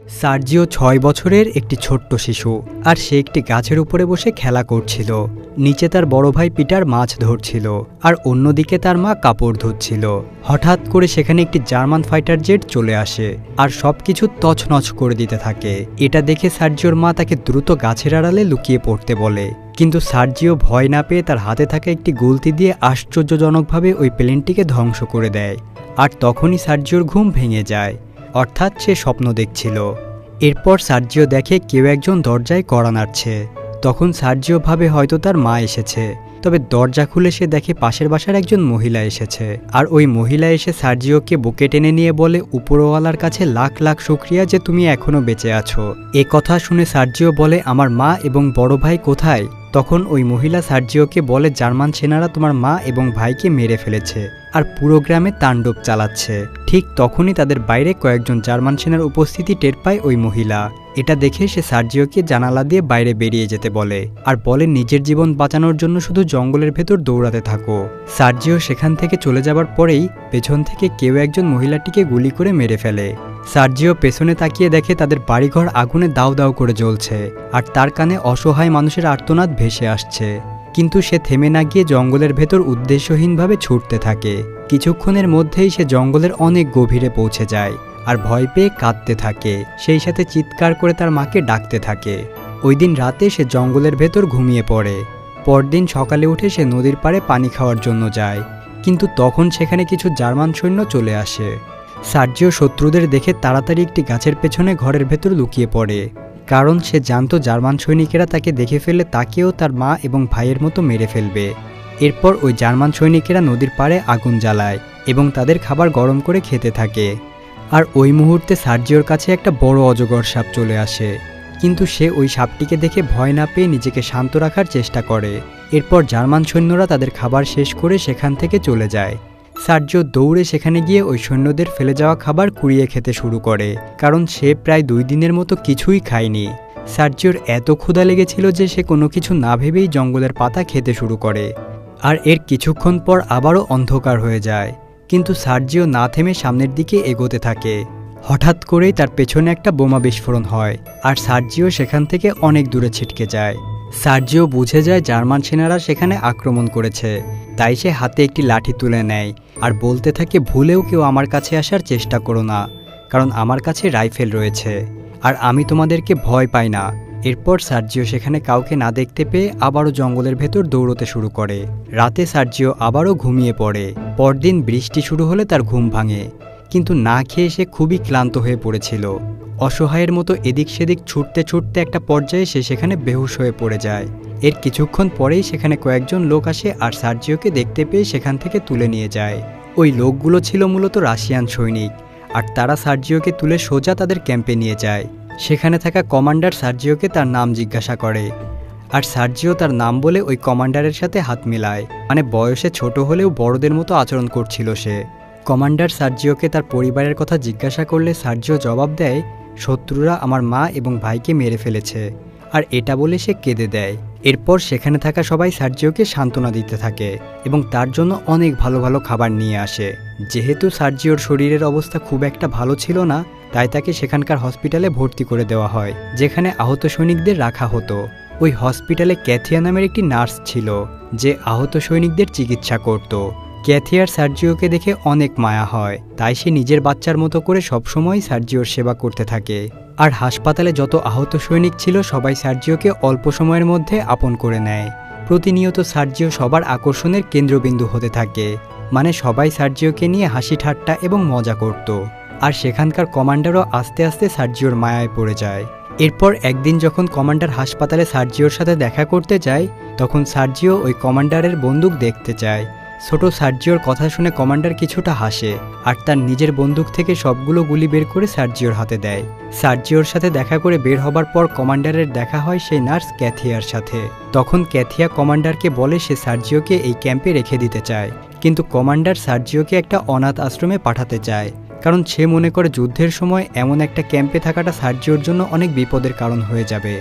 Sergio ৬ বছরের একটি ছোট্ট শিশু, আর সে একটি গাছের উপরে বসে খেলা করছিল। নিচে তার বড় ভাই পিটার মাছ ধরছিল, আর অন্যদিকে তার মা কাপড় ধুচ্ছিল। হঠাৎ করে সেখানে একটি জার্মান ফাইটার জেট চলে আসে আর সবকিছু তছনছ করে দিতে থাকে। এটা দেখে সার্জিওর মা তাকে দ্রুত গাছের আড়ালে লুকিয়ে পড়তে বলে, কিন্তু সার্জিও ভয় না পেয়ে তার হাতে থাকা একটি গুলতি দিয়ে আশ্চর্যজনকভাবে ওই প্লেনটিকে ধ্বংস করে দেয়। আর তখনই সার্জিওর ঘুম ভেঙে যায়, অর্থাৎ সে স্বপ্ন দেখছিল। এরপর সার্জিও দেখে কেউ একজন দরজায় কড়া নাড়ছে। তখন সার্জিও ভাবে হয়তো তার মা এসেছে, তবে দরজা খুলে সে দেখে পাশের বাসার একজন মহিলা এসেছে। আর ওই মহিলা এসে সার্জিওকে বুকে টেনে নিয়ে বলে, উপরওয়ালার কাছে লাখ লাখ শুকরিয়া যে তুমি এখনো বেঁচে আছো। এ কথা শুনে সার্জিও বলে, আমার মা এবং বড় ভাই কোথায়? তখন ওই মহিলা সার্জিওকে বলে, জার্মান সেনারা তোমার মা এবং ভাইকে মেরে ফেলেছে আর পুরো গ্রামে তাণ্ডব চালাচ্ছে। ঠিক তখনই তাদের বাইরে কয়েকজন জার্মান সেনার উপস্থিতি টের পায় ওই মহিলা। এটা দেখে সে সার্জিওকে জানালা দিয়ে বাইরে বেরিয়ে যেতে বলে, আর বলে নিজের জীবন বাঁচানোর জন্য শুধু জঙ্গলের ভেতর দৌড়াতে থাকো। সার্জিও সেখান থেকে চলে যাবার পরেই পেছন থেকে কেউ একজন মহিলাটিকে গুলি করে মেরে ফেলে। সার্জিও পেছনে তাকিয়ে দেখে তাদের বাড়িঘর আগুনে দাউ দাউ করে জ্বলছে, আর তার কানে অসহায় মানুষের আর্তনাদ ভেসে আসছে। কিন্তু সে থেমে না গিয়ে জঙ্গলের ভেতর উদ্দেশ্যহীনভাবে ছুটতে থাকে। কিছুক্ষণের মধ্যেই সে জঙ্গলের অনেক গভীরে পৌঁছে যায়, আর ভয় পেয়ে কাঁদতে থাকে, সেই সাথে চিৎকার করে তার মাকে ডাকতে থাকে। ওই দিন রাতে সে জঙ্গলের ভেতর ঘুমিয়ে পড়ে। পরদিন সকালে উঠে সে নদীর পাড়ে পানি খাওয়ার জন্য যায়, কিন্তু তখন সেখানে কিছু জার্মান সৈন্য চলে আসে। সার্জিও শত্রুদের দেখে তাড়াতাড়ি একটি গাছের পেছনে ঘরের ভেতর লুকিয়ে পড়ে, কারণ সে জানতো জার্মান সৈনিকেরা তাকে দেখে ফেলে তাকেও তার মা এবং ভাইয়ের মতো মেরে ফেলবে। এরপর ওই জার্মান সৈনিকেরা নদীর পাড়ে আগুন জ্বালায় এবং তাদের খাবার গরম করে খেতে থাকে। আর ওই মুহূর্তে সার্জিওর কাছে একটা বড় অজগর সাপ চলে আসে, কিন্তু সে ওই সাপটিকে দেখে ভয় না পেয়ে নিজেকে শান্ত রাখার চেষ্টা করে। এরপর জার্মান সৈন্যরা তাদের খাবার শেষ করে সেখান থেকে চলে যায়। সার্জিও দৌড়ে সেখানে গিয়ে ওই সৈন্যদের ফেলে যাওয়া খাবার কুড়িয়ে খেতে শুরু করে, কারণ সে প্রায় 2 দিনের মতো কিছুই খায়নি। সার্জিওর এত ক্ষুধা লেগেছিল যে সে কোনো কিছু না ভেবেই জঙ্গলের পাতা খেতে শুরু করে। আর এর কিছুক্ষণ পর আবারও অন্ধকার হয়ে যায়, কিন্তু সার্জিও না থেমে সামনের দিকে এগোতে থাকে। হঠাৎ করেই তার পেছনে একটা বোমা বিস্ফোরণ হয়, আর সার্জিও সেখান থেকে অনেক দূরে ছিটকে যায়। সার্জিও বুঝে যায় জার্মান সেনারা সেখানে আক্রমণ করেছে, তাই সে হাতে একটি লাঠি তুলে নেয় আর বলতে থাকে, ভুলেও কেউ আমার কাছে আসার চেষ্টা করো না, কারণ আমার কাছে রাইফেল রয়েছে আর আমি তোমাদেরকে ভয় পাই না। এরপর সার্জিও সেখানে কাউকে না দেখতে পেয়ে আবারও জঙ্গলের ভেতর দৌড়তে শুরু করে। রাতে সার্জিও আবারও ঘুমিয়ে পড়ে। পরদিন বৃষ্টি শুরু হলে তার ঘুম ভাঙে, কিন্তু না খেয়ে সে খুবই ক্লান্ত হয়ে পড়েছিল। অসহায়ের মতো এদিক সেদিক ছুটতে ছুটতে একটা পর্যায়ে সে সেখানে বেহুশ হয়ে পড়ে যায়। এর কিছুক্ষণ পরেই সেখানে কয়েকজন লোক আসে আর সার্জিওকে দেখতে পেয়ে সেখান থেকে তুলে নিয়ে যায়। ওই লোকগুলো ছিল মূলত রাশিয়ান সৈনিক, আর তারা সার্জিওকে তুলে সোজা তাদের ক্যাম্পে নিয়ে যায়। সেখানে থাকা কমান্ডার সার্জিওকে তার নাম জিজ্ঞাসা করে, আর সার্জিও তার নাম বলে ওই কমান্ডারের সাথে হাত মেলায়, মানে বয়সে ছোট হলেও বড়দের মতো আচরণ করছিল সে। কমান্ডার সার্জিওকে তার পরিবারের কথা জিজ্ঞাসা করলে সার্জিও জবাব দেয়, শত্রুরা আমার মা এবং ভাইকে মেরে ফেলেছে, আর এটা বলে সে কেঁদে দেয়। এরপর সেখানে থাকা সবাই সার্জিওকে সান্ত্বনা দিতে থাকে এবং তার জন্য অনেক ভালো ভালো খাবার নিয়ে আসে। যেহেতু সার্জিওর শরীরের অবস্থা খুব একটা ভালো ছিল না, তাই তাকে সেখানকার হসপিটালে ভর্তি করে দেওয়া হয়, যেখানে আহত সৈনিকদের রাখা হতো। ওই হসপিটালে ক্যাথিয়া নামের একটি নার্স ছিল, যে আহত সৈনিকদের চিকিৎসা করত। ক্যাথিয়ার সার্জিওকে দেখে অনেক মায়া হয়, তাই সে নিজের বাচ্চার মতো করে সবসময় সার্জিওর সেবা করতে থাকে। আর হাসপাতালে যত আহত সৈনিক ছিল সবাই সার্জিওকে অল্প সময়ের মধ্যে আপন করে নেয়। প্রতিনিয়ত সার্জিও সবার আকর্ষণের কেন্দ্রবিন্দু হতে থাকে, মানে সবাই সার্জিওকে নিয়ে হাসি ঠাট্টা এবং মজা করত। আর সেখানকার কমান্ডারও আস্তে আস্তে সার্জিওর মায়ায় পড়ে যায়। এরপর একদিন যখন কমান্ডার হাসপাতালে সার্জিওর সাথে দেখা করতে যায়, তখন সার্জিও ওই কমান্ডারের বন্দুক দেখতে চায়। ছোট সার্জিওর কথা শুনে কমান্ডার কিছুটা হাসে, আর তার নিজের বন্দুক থেকে সবগুলো গুলি বের করে সার্জিওর হাতে দেয়। সার্জিওর সাথে দেখা করে বের হবার পর কমান্ডারের দেখা হয় সেই নার্স ক্যাথিয়ার সাথে। তখন ক্যাথিয়া কমান্ডারকে বলে সে সার্জিওকে এই ক্যাম্পে রেখে দিতে চায়, কিন্তু কমান্ডার সার্জিওকে একটা অনাথ আশ্রমে পাঠাতে চায়, কারণ সে মনে করে যুদ্ধের সময় এমন একটা ক্যাম্পে থাকাটা সার্জিওর জন্য অনেক বিপদের কারণ হয়ে যাবে।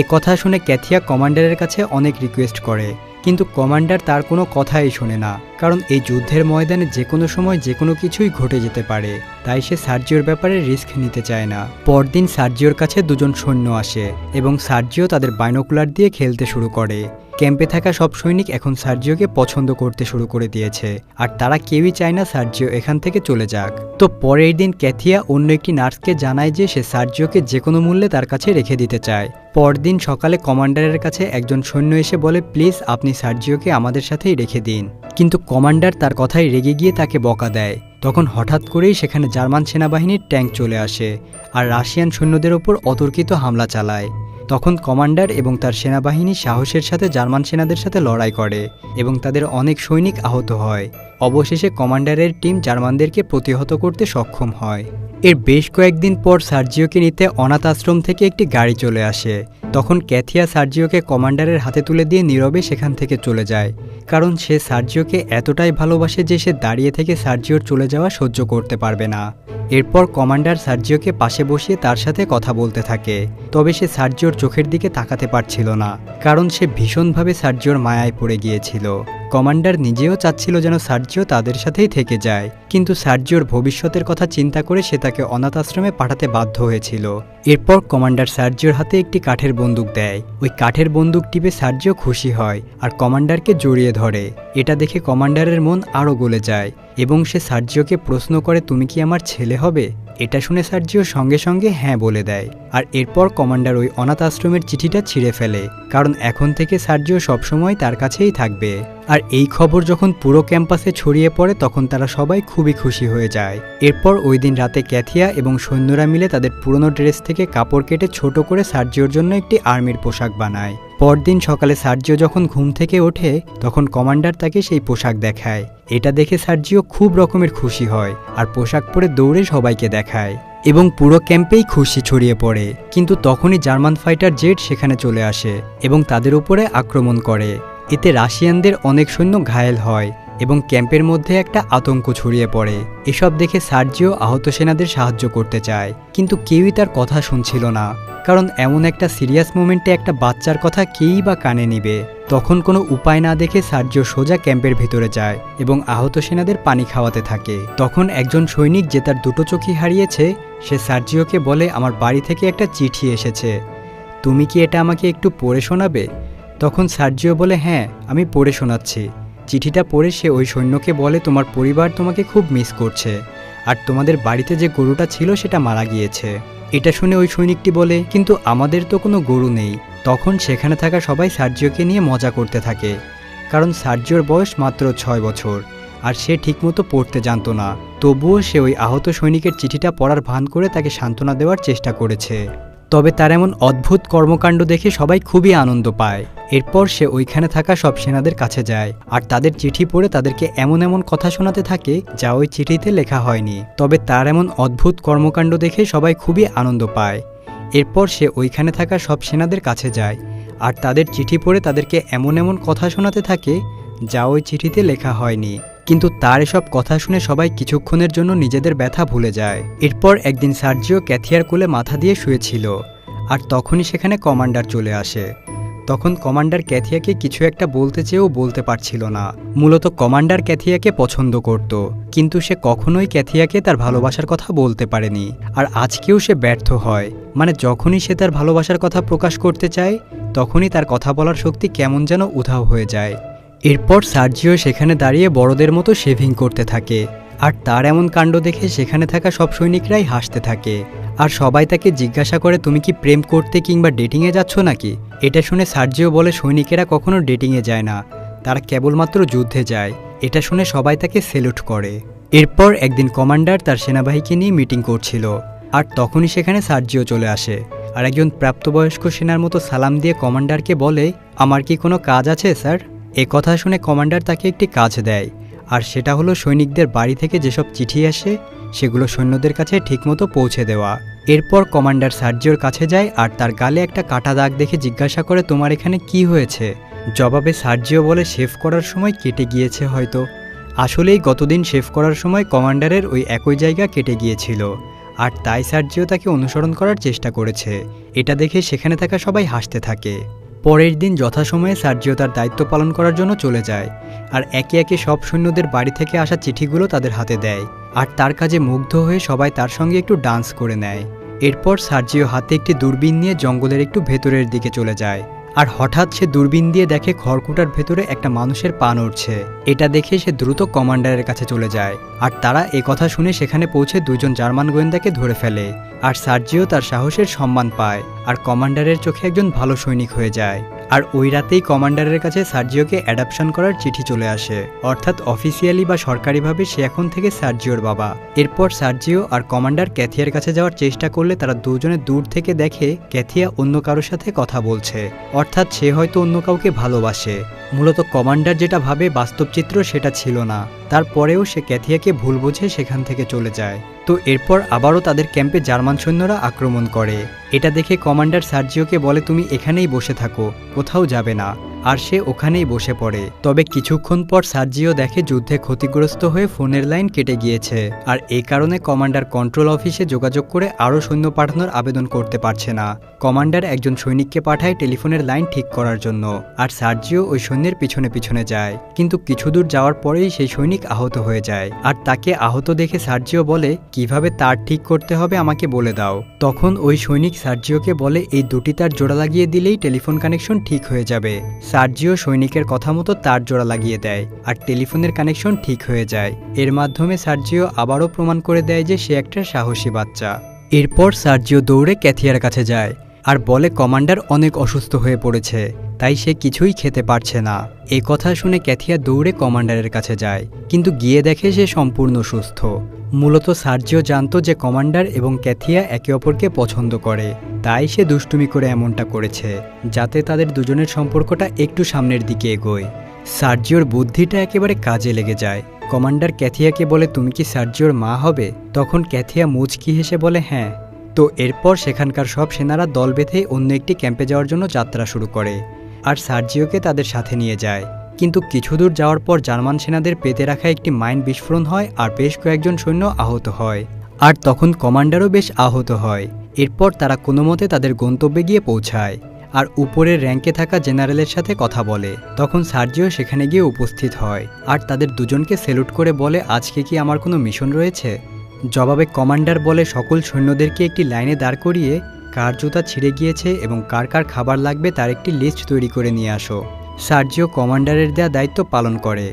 এ কথা শুনে ক্যাথিয়া কমান্ডারের কাছে অনেক রিকোয়েস্ট করে, কিন্তু কমান্ডার তার কোনো কথাই শোনে না। কারণ এই যুদ্ধের ময়দানে যে কোনো সময় যে কোনো কিছুই ঘটে যেতে পারে, তাই সে সার্জিওর ব্যাপারে রিস্ক নিতে চায় না। পরদিন সার্জিওর কাছে দুজন সৈন্য আসে এবং সার্জিও তাদের বাইনোকুলার দিয়ে খেলতে শুরু করে। ক্যাম্পে থাকা সব সৈনিক এখন সার্জিওকে পছন্দ করতে শুরু করে দিয়েছে, আর তারা কেউই চায় না সার্জিও এখান থেকে চলে যাক। তো পরের দিন ক্যাথিয়া অন্য একটি নার্সকে জানায় যে সে সার্জিওকে যে কোনো মূল্যে তার কাছে রেখে দিতে চায়। পরদিন সকালে কমান্ডারের কাছে একজন সৈন্য এসে বলে, প্লিজ আপনি সার্জিওকে আমাদের সাথেই রেখে দিন। কিন্তু কমান্ডার তার কথায় রেগে গিয়ে তাকে বকা দেয়। তখন হঠাৎ করেই সেখানে জার্মান সেনাবাহিনীর ট্যাঙ্ক চলে আসে আর রাশিয়ান সৈন্যদের ওপর অতর্কিত হামলা চালায়। তখন কমান্ডার এবং তার সেনাবাহিনী সাহসের সাথে জার্মান সেনাদের সাথে লড়াই করে এবং তাদের অনেক সৈনিক আহত হয়। অবশেষে কমান্ডারের টিম জার্মানদেরকে প্রতিহত করতে সক্ষম হয়। এর বেশ কয়েকদিন পর সার্জিওকে নিতে অনাথ আশ্রম থেকে একটি গাড়ি চলে আসে। তখন ক্যাথিয়া সার্জিওকে কমান্ডারের হাতে তুলে দিয়ে নীরবে সেখান থেকে চলে যায়, কারণ সে সার্জিওকে এতটাই ভালোবাসে যে সে দাঁড়িয়ে থেকে সার্জিওর চলে যাওয়া সহ্য করতে পারবে না। এরপর কমান্ডার সার্জিওকে পাশে বসিয়ে তার সাথে কথা বলতে থাকে, তবে সে সার্জিওর চোখের দিকে তাকাতে পারছিল না, কারণ সে ভীষণভাবে সার্জিওর মায়ায় পড়ে গিয়েছিল। কমান্ডার নিজেও চাচ্ছিল যেন সার্জিও তাদের সাথেই থেকে যায়, কিন্তু সার্জিওর ভবিষ্যতের কথা চিন্তা করে সে তাকে অনাথ আশ্রমে পাঠাতে বাধ্য হয়েছিল। এরপর কমান্ডার সার্জিওর হাতে একটি কাঠের বন্দুক দেয়। ওই কাঠের বন্দুক টিপে সার্জিও খুশি হয় আর কমান্ডারকে জড়িয়ে ধরে। এটা দেখে কমান্ডারের মন আরও গলে যায় এবং সে সার্জিওকে প্রশ্ন করে, তুমি কি আমার ছেলে হবে? এটা শুনে সার্জিও সঙ্গে সঙ্গে হ্যাঁ বলে দেয়। আর এরপর কমান্ডার ওই অনাথ আশ্রমের চিঠিটা ছিঁড়ে ফেলে, কারণ এখন থেকে সার্জিও সবসময় তার কাছেই থাকবে। আর এই খবর যখন পুরো ক্যাম্পাসে ছড়িয়ে পড়ে তখন তারা সবাই খুবই খুশি হয়ে যায়। এরপর ওই দিন রাতে ক্যাথিয়া এবং সৈন্যরা মিলে তাদের পুরনো ড্রেস থেকে কাপড় কেটে ছোট করে সার্জিওর জন্য একটি আর্মির পোশাক বানায়। পরদিন সকালে সার্জিও যখন ঘুম থেকে ওঠে তখন কমান্ডার তাকে সেই পোশাক দেখায়। এটা দেখে সার্জিও খুব রকমের খুশি হয় আর পোশাক পরে দৌড়ে সবাইকে দেখায় এবং পুরো ক্যাম্পেই খুশি ছড়িয়ে পড়ে। কিন্তু তখনই জার্মান ফাইটার জেট সেখানে চলে আসে এবং তাদের উপরে আক্রমণ করে। এতে রাশিয়ানদের অনেক সৈন্য ঘায়েল হয় এবং ক্যাম্পের মধ্যে একটা আতঙ্ক ছড়িয়ে পড়ে। এসব দেখে সার্জিও আহত সেনাদের সাহায্য করতে চায়, কিন্তু কেউই তার কথা শুনছিল না, কারণ এমন একটা সিরিয়াস মোমেন্টে একটা বাচ্চার কথা কেই বা কানে নিবে। তখন কোনো উপায় না দেখে সার্জিও সোজা ক্যাম্পের ভিতরে যায় এবং আহত সেনাদের পানি খাওয়াতে থাকে। তখন একজন সৈনিক যে তার দুটো চোখই হারিয়েছে সে সার্জিওকে বলে, আমার বাড়ি থেকে একটা চিঠি এসেছে, তুমি কি এটা আমাকে একটু পড়ে শোনাবে? তখন সার্জিও বলে, হ্যাঁ আমি পড়ে শোনাচ্ছি। চিঠিটা পড়ে সে ওই সৈন্যকে বলে, তোমার পরিবার তোমাকে খুব মিস করছে আর তোমাদের বাড়িতে যে গরুটা ছিল সেটা মারা গিয়েছে। এটা শুনে ওই সৈনিকটি বলে, কিন্তু আমাদের তো কোনো গরু নেই। তখন সেখানে থাকা সবাই সার্জিওকে নিয়ে মজা করতে থাকে, কারণ সার্জিওর বয়স মাত্র 6 বছর আর সে ঠিকমতো পড়তে জানতো না। তবুও সে ওই আহত সৈনিকের চিঠিটা পড়ার ভান করে তাকে সান্ত্বনা দেওয়ার চেষ্টা করেছে। তবে তার এমন অদ্ভুত কর্মকাণ্ড দেখে সবাই খুবই আনন্দ পায়। এরপর সে ওইখানে থাকা সব সেনাদের কাছে যায় আর তাদের চিঠি পড়ে তাদেরকে এমন এমন কথা শোনাতে থাকে যা ওই চিঠিতে লেখা হয়নি। তবে তার এমন অদ্ভুত কর্মকাণ্ড দেখে সবাই খুবই আনন্দ পায়। এরপর সে ওইখানে থাকা সব সেনাদের কাছে যায় আর তাদের চিঠি পড়ে তাদেরকে এমন এমন কথা শোনাতে থাকে যা ওই চিঠিতে লেখা হয়নি। কিন্তু তার এসব কথা শুনে সবাই কিছুক্ষণের জন্য নিজেদের ব্যথা ভুলে যায়। এরপর একদিন সার্জিও ক্যাথিয়ার কোলে মাথা দিয়ে শুয়েছিল আর তখনই সেখানে কমান্ডার চলে আসে। তখন কমান্ডার ক্যাথিয়াকে কিছু একটা বলতে চেয়েও বলতে পারছিল না। মূলত কমান্ডার ক্যাথিয়াকে পছন্দ করত, কিন্তু সে কখনোই ক্যাথিয়াকে তার ভালোবাসার কথা বলতে পারেনি। আর আজকেও সে ব্যর্থ হয়, মানে যখনই সে তার ভালোবাসার কথা প্রকাশ করতে চায় তখনই তার কথা বলার শক্তি কেমন যেন উধাও হয়ে যায়। এরপর সার্জিও সেখানে দাঁড়িয়ে বড়দের মতো শেভিং করতে থাকে আর তার এমন কাণ্ড দেখে সেখানে থাকা সব সৈনিকরাই হাসতে থাকে আর সবাই তাকে জিজ্ঞাসা করে, তুমি কি প্রেম করতে কিংবা ডেটিংয়ে যাচ্ছ নাকি? এটা শুনে সার্জিও বলে, সৈনিকেরা কখনো ডেটিংয়ে যায় না, তারা কেবলমাত্র যুদ্ধে যায়। এটা শুনে সবাই তাকে সেলুট করে। এরপর একদিন কমান্ডার তার সেনাবাহিনীকে নিয়ে মিটিং করছিল আর তখনই সেখানে সার্জিও চলে আসে আর একজন প্রাপ্তবয়স্ক সেনার মতো সালাম দিয়ে কমান্ডারকে বলে, আমার কি কোনো কাজ আছে স্যার? এ কথা শুনে কমান্ডার তাকে একটি কাজ দেয়, আর সেটা হলো সৈনিকদের বাড়ি থেকে যেসব চিঠি আসে সেগুলো সৈন্যদের কাছে ঠিকমতো পৌঁছে দেওয়া। এরপর কমান্ডার সার্জিওর কাছে যায় আর তার গালে একটা কাটা দাগ দেখে জিজ্ঞাসা করে, তোমার এখানে কি হয়েছে? জবাবে সার্জিও বলে, শেভ করার সময় কেটে গিয়েছে হয়তো। আসলেই গতদিন শেভ করার সময় কমান্ডারের ওই একই জায়গা কেটে গিয়েছিল আর তাই সার্জিও তাকে অনুসরণ করার চেষ্টা করেছে। এটা দেখে সেখানে থাকা সবাই হাসতে থাকে। পরের দিন যথাসময়ে সার্জিও তার দায়িত্ব পালন করার জন্য চলে যায় আর একে একে সব সৈন্যদের বাড়ি থেকে আসা চিঠিগুলো তাদের হাতে দেয় আর তার কাজে মুগ্ধ হয়ে সবাই তার সঙ্গে একটু ডান্স করে নেয়। এরপর সার্জিও হাতে একটি দূরবীন নিয়ে জঙ্গলের একটু ভেতরের দিকে চলে যায় আর হঠাৎ সে দূরবীন দিয়ে দেখে খড়কুটার ভেতরে একটা মানুষের পা নড়ছে। এটা দেখে সে দ্রুত কমান্ডারের কাছে চলে যায় আর তারা এ কথা শুনে সেখানে পৌঁছে দুজন জার্মান গোয়েন্দাকে ধরে ফেলে আর সার্জিও তার সাহসের সম্মান পায় আর কমান্ডারের চোখে একজন ভালো সৈনিক হয়ে যায়। আর ওই রাতেই কমান্ডারের কাছে সার্জিওকে অ্যাডাপশন করার চিঠি চলে আসে, অর্থাৎ অফিসিয়ালি বা সরকারিভাবে সে এখন থেকে সার্জিওর বাবা। এরপর সার্জিও আর কমান্ডার ক্যাথিয়ার কাছে যাওয়ার চেষ্টা করলে তারা দুজনে দূর থেকে দেখে ক্যাথিয়া অন্য কারোর সাথে কথা বলছে, অর্থাৎ সে হয়তো অন্য কাউকে ভালোবাসে। মূলত কমান্ডার যেটা ভাবে বাস্তব চিত্র সেটা ছিল না। তারপরেও সে ক্যাথিয়াকে ভুল বুঝে সেখান থেকে চলে যায়। তো এরপর আবারও তাদের ক্যাম্পে জার্মান সৈন্যরা আক্রমণ করে। এটা দেখে কমান্ডার সার্জিওকে বলে তুমি এখানেই বসে থাকো, কোথাও যাবে না। আর সে ওখানেই বসে পড়ে। তবে কিছুক্ষণ পর সার্জিও দেখে যুদ্ধে ক্ষতিগ্রস্ত হয়ে ফোনের লাইন কেটে গিয়েছে আর এই কারণে কমান্ডার কন্ট্রোল অফিসে যোগাযোগ করে আরও সৈন্য পাঠানোর আবেদন করতে পারছে না। কমান্ডার একজন সৈনিককে পাঠায় টেলিফোনের লাইন ঠিক করার জন্য আর সার্জিও ওই সৈন্যের পিছনে পিছনে যায়। কিন্তু কিছু দূর যাওয়ার পরেই সেই সৈনিক আহত হয়ে যায় আর তাকে আহত দেখে সার্জিও বলে কিভাবে তার ঠিক করতে হবে আমাকে বলে দাও। তখন ওই সৈনিক সার্জিওকে বলে এই দুটি তার জোড়া লাগিয়ে দিলেই টেলিফোন কানেকশন ঠিক হয়ে যাবে। সার্জিও সৈনিকের কথা মতো তার জোড়া লাগিয়ে দেয় আর টেলিফোনের কানেকশন ঠিক হয়ে যায়। এর মাধ্যমে সার্জিও আবারও প্রমাণ করে দেয় যে সে একটা সাহসী বাচ্চা। এরপর সার্জিও দৌড়ে ক্যাথিয়ার কাছে যায় আর বলে কমান্ডার অনেক অসুস্থ হয়ে পড়েছে, তাই সে কিছুই খেতে পারছে না। এই কথা শুনে ক্যাথিয়া দৌড়ে কমান্ডারের কাছে যায়, কিন্তু গিয়ে দেখে সে সম্পূর্ণ সুস্থ। মূলত সার্জিও জানতো যে কমান্ডার এবং ক্যাথিয়া একে অপরকে পছন্দ করে, তাই সে দুষ্টুমি করে এমনটা করেছে যাতে তাদের দুজনের সম্পর্কটা একটু সামনের দিকে এগোয়। সার্জিওর বুদ্ধিটা একেবারে কাজে লেগে যায়। কমান্ডার ক্যাথিয়াকে বলে তুমি কি সার্জিওর মা হবে? তখন ক্যাথিয়া মুচকি হেসে বলে হ্যাঁ। তো এরপর সেখানকার সব সেনারা দল বেঁধে অন্য একটি ক্যাম্পে যাওয়ার জন্য যাত্রা শুরু করে আর সার্জিওকে তাদের সাথে নিয়ে যায়। কিন্তু কিছু দূর যাওয়ার পর জার্মান সেনাদের পেতে রাখা একটি মাইন বিস্ফোরণ হয় আর বেশ কয়েকজন সৈন্য আহত হয় আর তখন কমান্ডারও বেশ আহত হয়। এরপর তারা কোনো মতে তাদের গন্তব্যে গিয়ে পৌঁছায় আর উপরের র্যাঙ্কে থাকা জেনারেলের সাথে কথা বলে। তখন সার্জিও সেখানে গিয়ে উপস্থিত হয় আর তাদের দুজনকে স্যালুট করে বলে আজকে কি আমার কোনো মিশন রয়েছে? জবাবে কমান্ডার বলে সকল সৈন্যদেরকে একটি লাইনে দাঁড় করিয়ে কার জুতা ছিঁড়ে গিয়েছে এবং কার কার খাবার লাগবে তার একটি লিস্ট তৈরি করে নিয়ে আসো। সার্জিও কমান্ডারের দেয়া দায়িত্ব পালন করে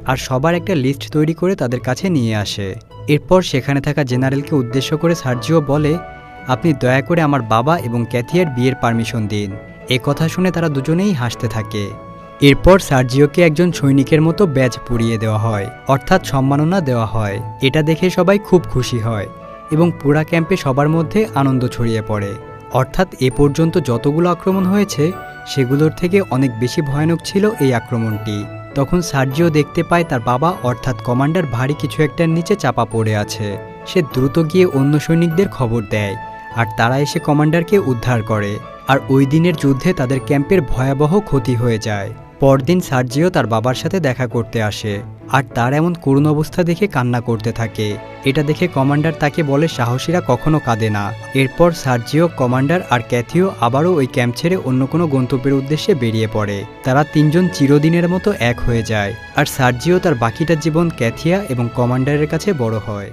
আর সবার একটা লিস্ট তৈরি করে তাদের কাছে নিয়ে আসে। এরপর সেখানে থাকা জেনারেলকে উদ্দেশ্য করে সার্জিও বলে আপনি দয়া করে আমার বাবা এবং ক্যাথিয়ার বিয়ের পারমিশন দিন। এ কথা শুনে তারা দুজনেই হাসতে থাকে। এরপর সার্জিওকে একজন সৈনিকের মতো ব্যাজ পরিয়ে দেওয়া হয়, অর্থাৎ সম্মাননা দেওয়া হয়। এটা দেখে সবাই খুব খুশি হয় এবং পুরা ক্যাম্পে সবার মধ্যে আনন্দ ছড়িয়ে পড়ে। অর্থাৎ এ পর্যন্ত যতগুলো আক্রমণ হয়েছে সেগুলোর থেকে অনেক বেশি ভয়ানক ছিল এই আক্রমণটি। তখন সার্জিও দেখতে পায় তার বাবা অর্থাৎ কমান্ডার ভারী কিছু একটার নিচে চাপা পড়ে আছে। সে দ্রুত গিয়ে অন্য সৈনিকদের খবর দেয় আর তারা এসে কমান্ডারকে উদ্ধার করে। আর ওই দিনের যুদ্ধে তাদের ক্যাম্পের ভয়াবহ ক্ষতি হয়ে যায়। পরদিন সার্জিও তার বাবার সাথে দেখা করতে আসে আর তার এমন করুণ অবস্থা দেখে কান্না করতে থাকে। এটা দেখে কমান্ডার তাকে বলে সাহসীরা কখনো কাঁদে না। এরপর সার্জিও, কমান্ডার আর ক্যাথিও আবারও ওই ক্যাম্প ছেড়ে অন্য কোনো গন্তব্যের উদ্দেশ্যে বেরিয়ে পড়ে। তারা তিনজন চিরদিনের মতো এক হয়ে যায় আর সার্জিও তার বাকিটা জীবন ক্যাথিয়া এবং কমান্ডারের কাছে বড় হয়।